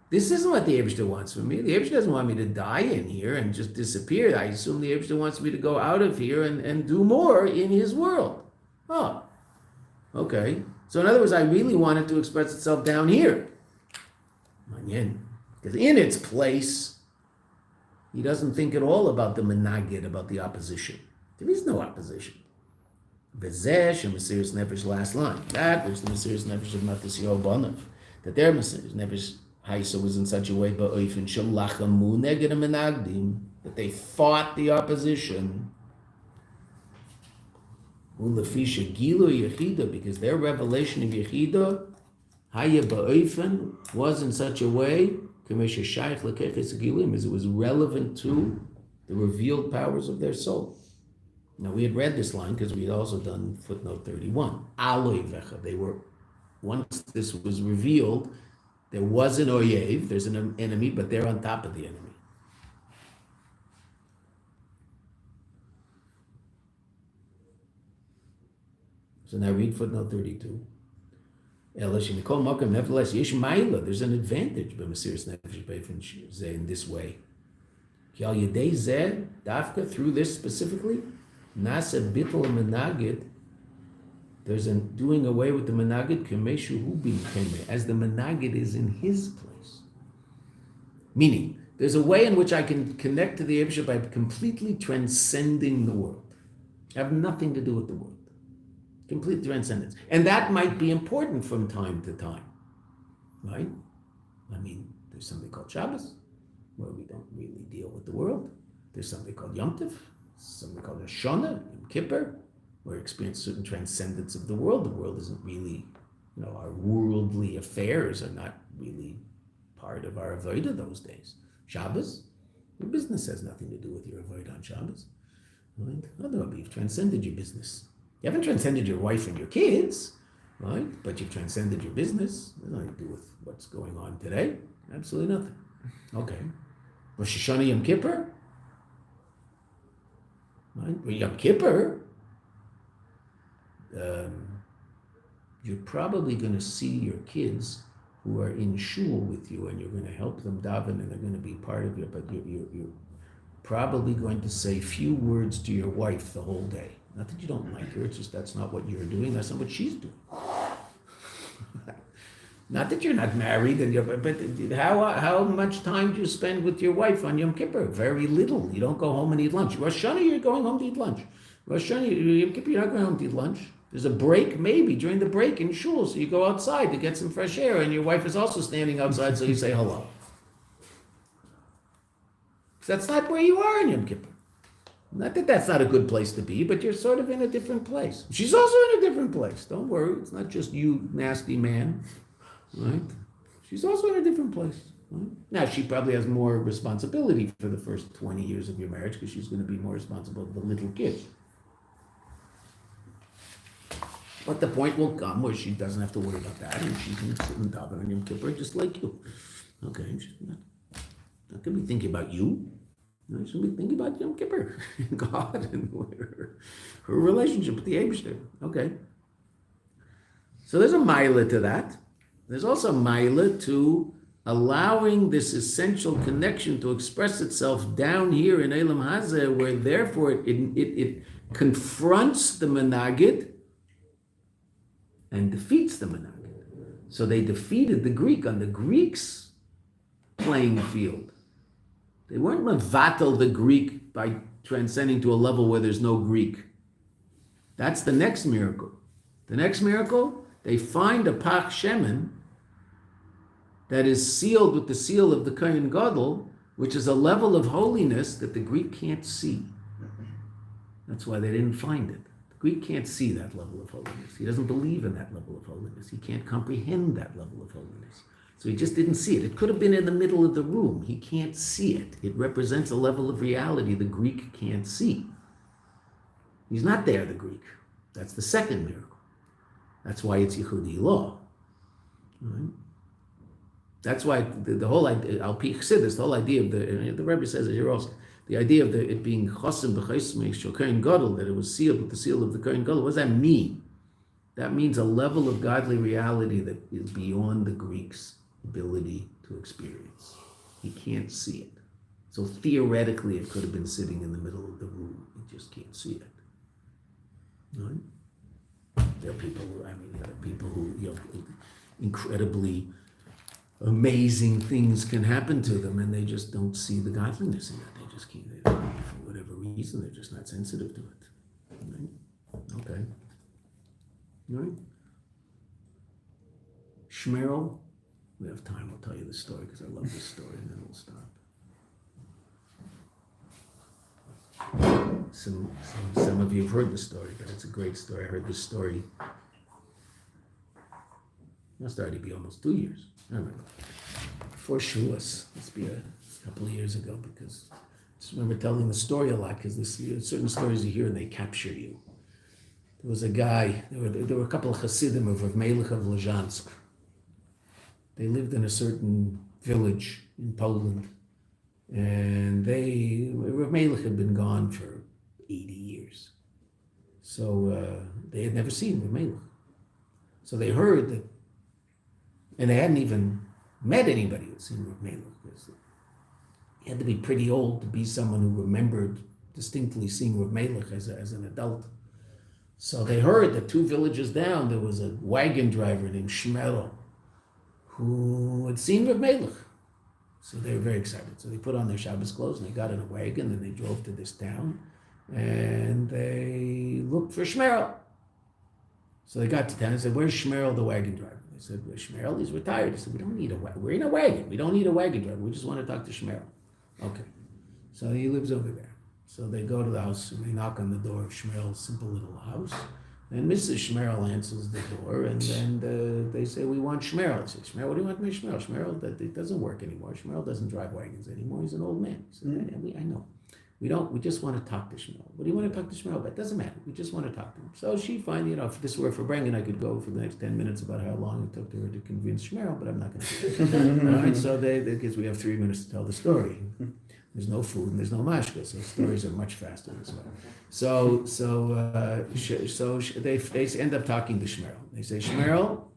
this isn't what the Eibishter wants from me. The Eibishter doesn't want me to die in here and just disappear. I assume the Eibishter wants me to go out of here and do more in his world. Oh, okay. So in other words, I really want it to express itself down here. Because in its place, he doesn't think at all about the menagid, about the opposition. There is no opposition. V'zeh shemasiris nefesh, last line. That was the masiris nefesh of Matas Yobanov. That their masiris nefesh Haisa was in such a way, ba'oifin shelachamu neged menagdim, that they fought the opposition. Ulefisha gilu yechida, because their revelation of yechida, haya ba'oifin, was in such a way, kamesha shaykh lekeches gilim, as it was relevant to the revealed powers of their soul. Now we had read this line because we had also done footnote 31. Aloi vecha, they were, once this was revealed, there was an oyev, there's an enemy, but they're on top of the enemy. So now read footnote 32. Nevertheless, yesh ma'ila, there's an advantage by Mesiras Nefesh Beifin Zeh in this way. Kial Yedei Zeh, Dafka, through this specifically, Nasa Bittel Menagid, there's a doing away with the Menagid, Kemeshu Hubin Keme, as the Menagid is in his place. Meaning, there's a way in which I can connect to the Eibishter by completely transcending the world. Have nothing to do with the world. Complete transcendence. And that might be important from time to time, right? I mean, there's something called Shabbos, where we don't really deal with the world. There's something called Yom Tov, something called Hashanah, Yom Kippur, where we experience certain transcendence of the world. The world isn't really, our worldly affairs are not really part of our avodah those days. Shabbos, your business has nothing to do with your avodah on Shabbos. Right? Otherwise, you've transcended your business. You haven't transcended your wife and your kids, right? But you've transcended your business. It has nothing to do with what's going on today. Absolutely nothing. Okay. Rosh Hashanah, Yom Kippur, right? Well, Yom Kippur, you're probably going to see your kids who are in shul with you, and you're going to help them daven, and they're going to be part of it. But you're probably going to say few words to your wife the whole day. Not that you don't like her, it's just that's not what you're doing, that's not what she's doing. Not that you're not married, but how much time do you spend with your wife on Yom Kippur? Very little. You don't go home and eat lunch. Rosh Hashanah, you're going home to eat lunch. Rosh Hashanah, Yom Kippur, you're not going home to eat lunch. There's a break, maybe, during the break in shul, so you go outside to get some fresh air, and your wife is also standing outside, so you say hello. So that's not where you are in Yom Kippur. Not that that's not a good place to be, but you're sort of in a different place. She's also in a different place. Don't worry. It's not just you, nasty man. Right? She's also in a different place. Right? Now, she probably has more responsibility for the first 20 years of your marriage because she's going to be more responsible for the little kids. But the point will come where she doesn't have to worry about that, and she can sit and daven on Yom Kippur just like you. Okay? She's not going to be thinking about you. No, she should be thinking about Yom Kippur, God, and her relationship with the Eibishter. Okay. So there's a mila to that. There's also Maila to allowing this essential connection to express itself down here in Elam Hazeh, where therefore it confronts the Menagid and defeats the Menagid. So they defeated the Greek on the Greeks' playing field. They weren't mevatel the Greek by transcending to a level where there's no Greek. That's the next miracle. The next miracle, they find a Pach Shemen that is sealed with the seal of the Kohen Gadol, which is a level of holiness that the Greek can't see. That's why they didn't find it. The Greek can't see that level of holiness. He doesn't believe in that level of holiness. He can't comprehend that level of holiness. So he just didn't see it. It could have been in the middle of the room. He can't see it. It represents a level of reality the Greek can't see. He's not there, the Greek. That's the second miracle. That's why it's Yehudi law. Right? That's why the whole idea, Al Pi Chassidus, the whole idea of the Rebbe says it here also, the idea of it being chosim b'chaismei shel Kohen Gadol, that it was sealed with the seal of the Kohen Gadol, what does that mean? That means a level of godly reality that is beyond the Greek's ability to experience. He can't see it. So theoretically, it could have been sitting in the middle of the room. He just can't see it. Right? There are people who, incredibly amazing things can happen to them, and they just don't see the godliness in it. They just can't. For whatever reason, they're just not sensitive to it. Right? Okay. Right? Shmerel, we have time. I'll tell you the story because I love this story, and then we'll stop. Some of you have heard the story, but it's a great story. I heard this story. It must already be almost 2 years. I don't remember. Before Shulas, must be a couple of years ago, because I just remember telling the story a lot, because certain stories you hear and they capture you. There was a guy, there were a couple of Hasidim of Rav Melech of Lezhansk. They lived in a certain village in Poland, and Rav Melech had been gone for 80 years. So they had never seen Rav Melech. So they heard that, and they hadn't even met anybody who'd seen Rav Melech, because he had to be pretty old to be someone who remembered distinctly seeing Rav Melech as an adult. So they heard that 2 villages down, there was a wagon driver named Shmerel who had seen Rav Melech. So they were very excited. So they put on their Shabbos clothes and they got in a wagon and they drove to this town and they looked for Shmerel. So they got to town and said, "Where's Shmerel, the wagon driver?" They said, "Where's Shmerel? He's retired." They said, "We don't need a wagon. We're in a wagon. We don't need a wagon driver. We just want to talk to Shmerel." Okay. So he lives over there. So they go to the house and they knock on the door of Shmerel's simple little house. And Mrs. Shmerel answers the door, and then they say, "We want Shmerel." I say, "Shmerel, what do you want from Shmerel? Shmerel, it doesn't work anymore. Shmerel doesn't drive wagons anymore. He's an old man." He said, I know. We just want to talk to Shmerel. What do you want to talk to Shmerel about? It doesn't matter. We just want to talk to him. So she finally, if this were for Brengan, I could go for the next 10 minutes about how long it took her to convince Shmerel, but I'm not going to do that. All right, so because we have 3 minutes to tell the story. There's no food and there's no mashka, so stories are much faster this way. So they end up talking to Shmerel. They say, "Shmerel,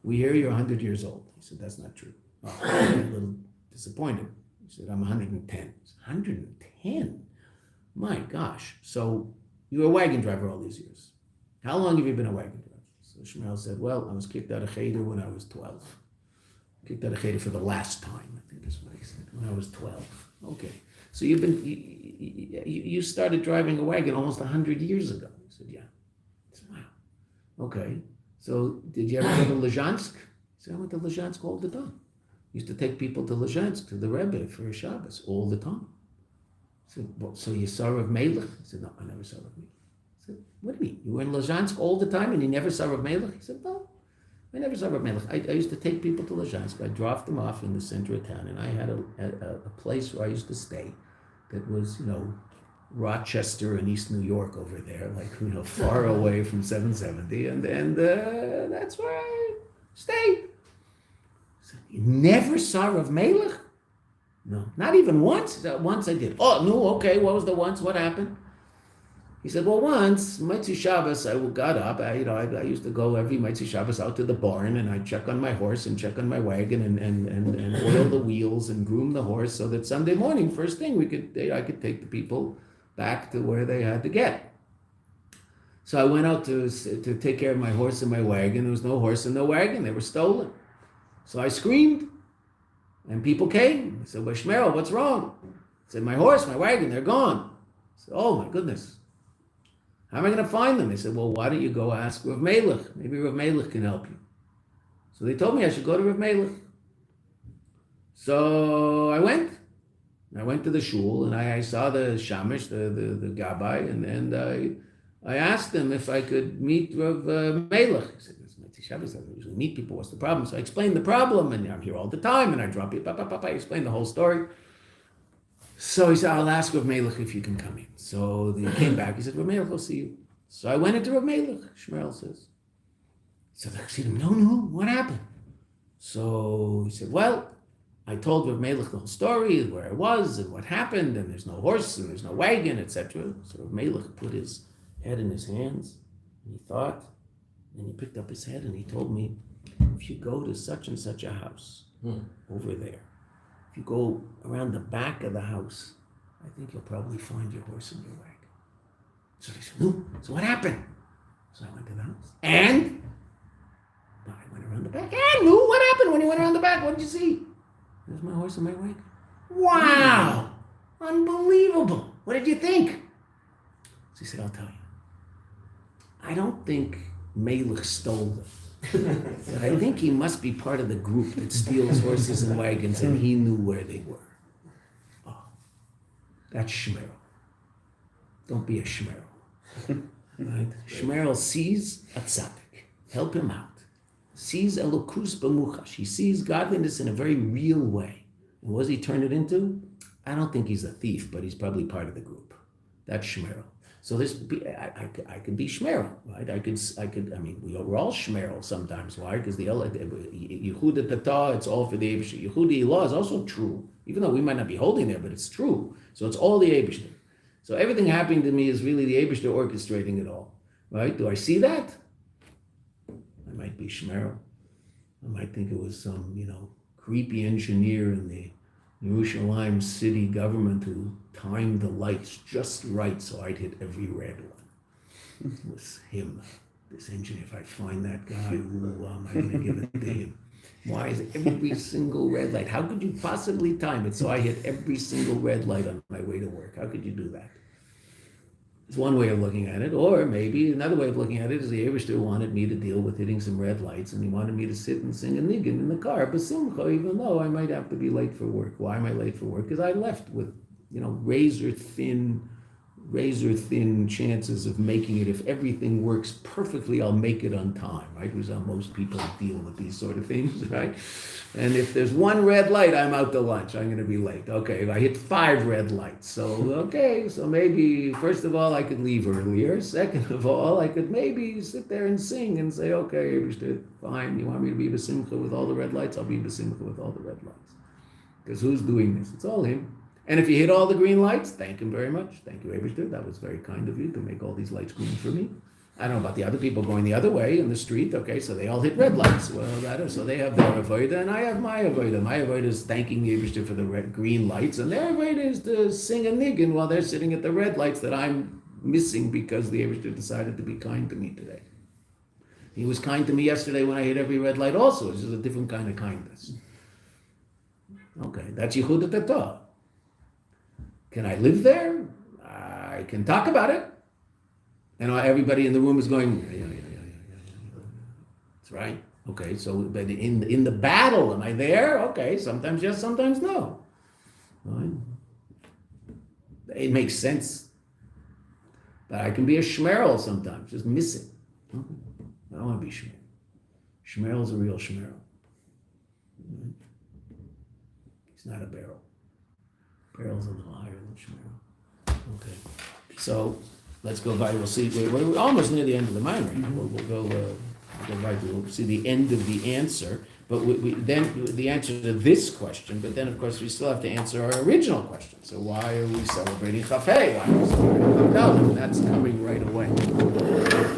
we hear you're 100 years old." He said, "That's not true." Oh, I'm a little disappointed. He said, "I'm 110. 110? My gosh. So you were a wagon driver all these years. How long have you been a wagon driver?" So Shmerel said, "Well, I was kicked out of Cheder when I was 12. Kicked out of Cheder for the last time," I think is what he said, "when I was 12. Okay. So you started driving a wagon almost 100 years ago." He said, "Yeah." I said, "Wow. Okay. So did you ever go to Lezhansk?" He said, "I went to Lezhansk all the time. Used to take people to Lezhansk, to the Rebbe for Shabbos all the time." I said, "Well, so you saw Rav Melech?" He said, "No, I never saw Rav Melech." I said, "What do you mean? You were in Lezhansk all the time and you never saw Rav Melech?" He said, "No, I never saw Rav Melech. I used to take people to Lezhansk. I dropped them off in the center of town, and I had a place where I used to stay that was, Rochester and East New York over there, far away from 770, and that's where I stayed." So, "You never saw Rav Melech?" "No, not even once." He said, "Once I did." "Oh, no, okay, what was the once? What happened?" He He said, well, once, Mitzvah Shabbos, I got up. I used to go every Mitzvah Shabbos out to the barn, and I'd check on my horse and check on my wagon and oil the wheels and groom the horse so that Sunday morning, first thing, I could take the people back to where they had to get. So I went out to take care of my horse and my wagon. There was no horse and no wagon. They were stolen. So I screamed, and people came. I said, well, Shmerel, what's wrong? I said, my horse, my wagon, they're gone. I said, oh, my goodness. How am I going to find them? They said, well, why don't you go ask Rav Melech? Maybe Rav Melech can help you. So they told me I should go to Rav Melech. So I went. I went to the shul, and I saw the shamish, the gabbai, and I asked him if I could meet Rav Melech. He said, Shabbos, I usually meet people, what's the problem? So I explained the problem, and I'm here all the time, and I drop you, I explained the whole story. So he said, I'll ask Rav Melech if you can come in. So he came back, he said, Rav Melech, I'll see you. So I went into Rav Melech, Shmerel says. So I said, no, what happened? So he said, well, I told Rav Melech the whole story, where I was, and what happened, and there's no horse, and there's no wagon, etc. So Rav Melech put his head in his hands, and he thought, and he picked up his head, and he told me, if you go to such and such a house, over there, if you go around the back of the house, I think you'll probably find your horse and your wagon. So they said, no. So what happened? So I went to the house. And I went around the back. And what happened when you went around the back? What did you see? There's my horse and my wagon. Wow! Unbelievable. What did you think? So he said, I'll tell you. I don't think Melech stole them. But I think he must be part of the group that steals horses and wagons, and he knew where they were. Oh, that's Shmerel. Don't be a Shmerel. Right? Shmerel sees a tzaddik. Help him out. Sees elokus b'muchash. He sees godliness in a very real way. And what does he turn it into? I don't think he's a thief, but he's probably part of the group. That's Shmerel. So I could be Shmerel, right? I mean, we're all Shmerel sometimes. Why? Because the Yehuda Tata, it's all for the Eibishter. Yehudi law is also true, even though we might not be holding there, but it's true. So it's all the Eibishter. So everything happening to me is really the Eibishter orchestrating it all, right? Do I see that? I might be Shmerel. I might think it was some, creepy engineer in the Yerushalayim city government who timed the lights just right so I'd hit every red one. It was him, this engineer. If I find that guy, I'm going to give it to him. Why is it every single red light? How could you possibly time it so I hit every single red light on my way to work? How could you do that? It's one way of looking at it. Or maybe another way of looking at it is the Eibishter wanted me to deal with hitting some red lights, and he wanted me to sit and sing a niggin in the car, b'simcha, even though I might have to be late for work. Why am I late for work? Because I left with, razor thin chances of making it. If everything works perfectly, I'll make it on time, right? Which is how most people deal with these sort of things, right? And if there's one red light, I'm out to lunch. I'm going to be late. Okay, I hit 5 red lights. So maybe, first of all, I could leave earlier. Second of all, I could maybe sit there and sing and say, okay, fine, you want me to be b'simcha with all the red lights? I'll be b'simcha with all the red lights. Because who's doing this? It's all him. And if you hit all the green lights, thank him very much. Thank you, Eibishter. That was very kind of you to make all these lights green for me. I don't know about the other people going the other way in the street. Okay, so they all hit red lights. Well, so they have their avodah, and I have my avodah. My avodah is thanking the Eibishter for the green lights, and their avodah is to sing a niggin while they're sitting at the red lights that I'm missing because the Eibishter decided to be kind to me today. He was kind to me yesterday when I hit every red light also. It's just a different kind of kindness. Okay, that's Yehuda Tata. Can I live there? I can talk about it. And everybody in the room is going, yeah. That's right. Okay, so but in the battle, am I there? Okay, sometimes yes, sometimes no. Right? It makes sense. But I can be a shmerel sometimes, just missing. Okay. I don't want to be shmerel. Shmerel's a real shmerel. Right? He's not a barrel. Barrel's a little higher than shmerel. Okay, so let's go by. We'll see. We're almost near the end of the mind right now. We'll go by. We'll see the end of the answer. But then the answer to this question, but then of course we still have to answer our original question. So why are we celebrating Chafei? Why are we celebrating Chaf Dalet? That's coming right away.